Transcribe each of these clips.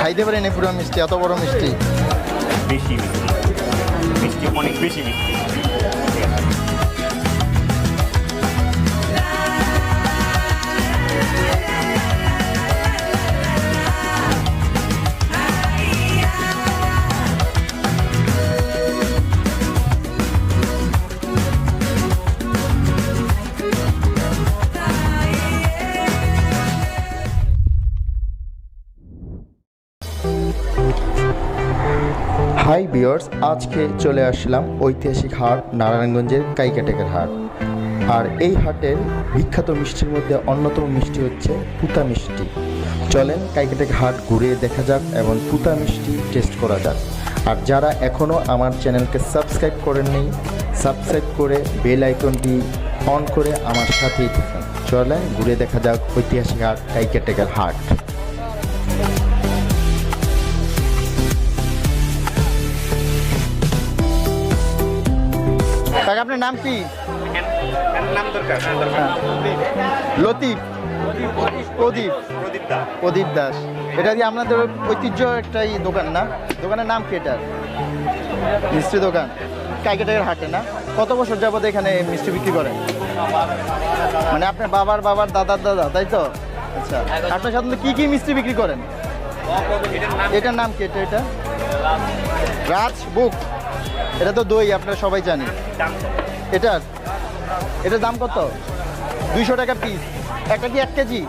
খাইতে পারি না পুরো মিষ্টি, এত বড় মিষ্টি। বেশি মিষ্টি, মিষ্টি অনেক বেশি মিষ্টি। হাই ভিউয়ার্স, আজকে চলে আসলাম ঐতিহাসিক হাট নারায়ণগঞ্জের কাইকাটেকের হাট। আর এই হাটের বিখ্যাত মিষ্টির মধ্যে অন্যতম মিষ্টি হচ্ছে পুতা মিষ্টি। চলেন কাইকাটেক হাট ঘুরে দেখা যাক এবং পুতা মিষ্টি টেস্ট করা যাক। আর যারা এখনও আমার চ্যানেলকে সাবস্ক্রাইব করেননি, সাবস্ক্রাইব করে বেল আইকনটি অন করে আমার সাথেই থাকুন। চলেন ঘুরে দেখা যাক ঐতিহাসিক হাট কাইকাটেকের হাট। আপনার নাম কি? নাম দরকার লতিফ, প্রদীপ, প্রদীপ দাস। এটা দিয়ে আপনাদের ঐতিহ্য একটা দোকান না? দোকানের নাম কি এটার? মিষ্টি দোকান কাইকাটেকের হাটে না? কত বছর যাবত এখানে মিষ্টি বিক্রি করেন? মানে আপনার বাবার বাবার দাদার দাদা, তাই তো? আচ্ছা, আপনার সাধারণত কী কী মিষ্টি বিক্রি করেন? এটার নাম কি? এটা রাজভোগ। এটা তো দই, আপনারা সবাই জানি। এটার দাম কত? 200 টাকা পিস। একটা কি 1 কেজি?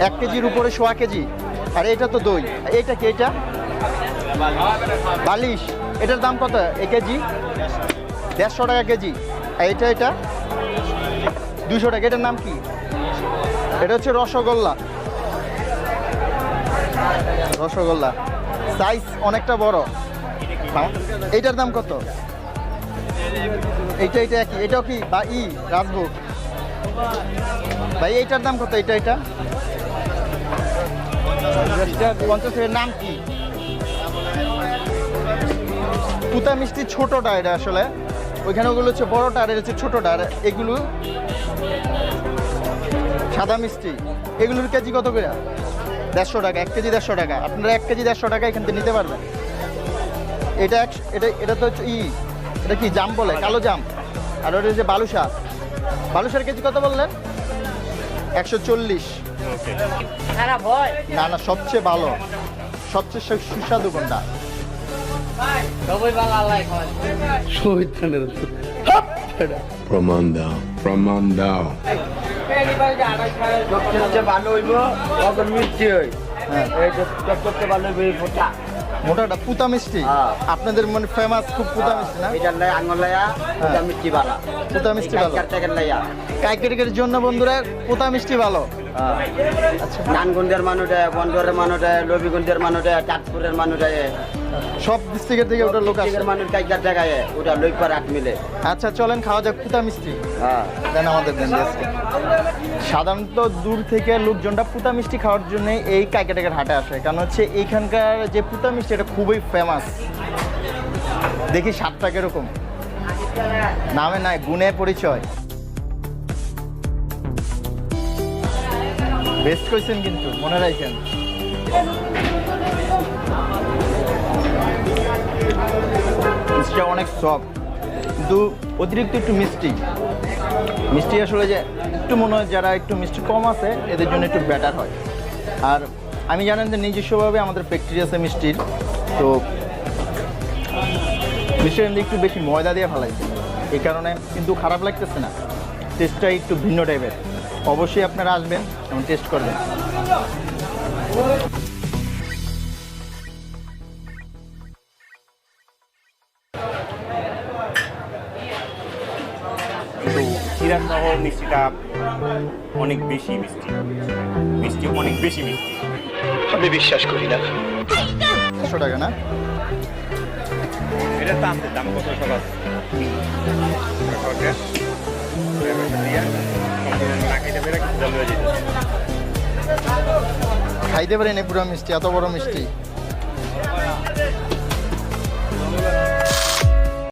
1 কেজির উপরে 1.25 কেজি। আর এটা তো দই। এটা কি? এটা বালিশ। এটার দাম কত 1 কেজি? 150 টাকা কেজি। আর এটা 200 টাকা। এটার নাম কি? এটা হচ্ছে রসগোল্লা। রসগোল্লা সাইজ অনেকটা বড়। এইটার দাম কত? এটা কি? এটাও কি বা রাজভোগ ভাই? এইটার দাম কত? এটা 50 টাকার। নাম কি? পুতা মিষ্টি ছোটটা। এটা আসলে ওইখানে ওগুলো হচ্ছে বড়টা, আর এটা হচ্ছে ছোটটা। আর এগুলো সাদা মিষ্টি। এগুলোর কেজি কত করে? 150 টাকা। 1 কেজি 150 টাকা। আপনারা 1 কেজি 150 টাকা এখান থেকে নিতে পারবেন। এটা তো হচ্ছে এটা কি জাম বলে? কালো জাম। আর ওটা হচ্ছে বালুশা। বালুশার কেজি কত বললেন? 140। না না, সবচেয়ে ভালো, সবচেয়ে সুস্বাদু কোনটা? প্রমাণ দাও, প্রমাণ দাও। ভালো হইব মিষ্টি হই। হ্যাঁ, মোটাটা পুতা মিষ্টি। আপনাদের মানে ফেমাস খুব পুতা মিষ্টি না? পুতা মিষ্টি ভালো। পুতা মিষ্টি ভালো কাইকাটেকের জন্য বন্ধুরা। পুতা মিষ্টি ভালো। আচ্ছা, নানগঞ্জের মানুষ, বন্দরের মানুষ, লবিগঞ্জের মানুষ, চাঁদপুরের মানুষ, সব ডিস্ট্রিক্টের থেকে ওটা লোক আসে। মানুষ কাইকারটেক ওটা লইপার আট মিলে। আচ্ছা, চলেন খাওয়া যাক পুতা মিষ্টি। দেন আমাদের দেন। সাধারণত দূর থেকে লোকজনটা পুতা মিষ্টি খাওয়ার জন্য এই কাইকাটেকের হাটে আসে, কারণ হচ্ছে এইখানকার যে পুতা মিষ্টি এটা খুবই ফেমাস। দেখি স্বাদটা কিরকম। নামে নাই, গুণে পরিচয়। বেস্ট কইছেন কিন্তু, মনে রাখেন। মিষ্টিটা অনেক সফট, কিন্তু অতিরিক্ত একটু মিষ্টি। মিষ্টি আসলে যে একটু মনে হয় যারা একটু মিষ্টি কম আছে এদের জন্য একটু বেটার হয়। আর আমি জানেন যে নিজস্বভাবে আমাদের ফ্যাক্টরি আছে মিষ্টির, তো মিষ্টির মধ্যে একটু বেশি ময়দা দিয়ে ফেলাইছে, এই কারণে কিন্তু খারাপ লাগতেছে না। টেস্টটা একটু ভিন্ন টাইপের। অবশ্যই আপনারা আসবেন এবং টেস্ট করবেন। চিরাসহ মিষ্টিটা অনেক বেশি মিষ্টি, মিষ্টি অনেক বেশি মিষ্টি। আমি বিশ্বাস করি না। 100 টাকা না? এটার দাম কত? সব আছে। খাইতে পারি না পুরো মিষ্টি, এত বড় মিষ্টি।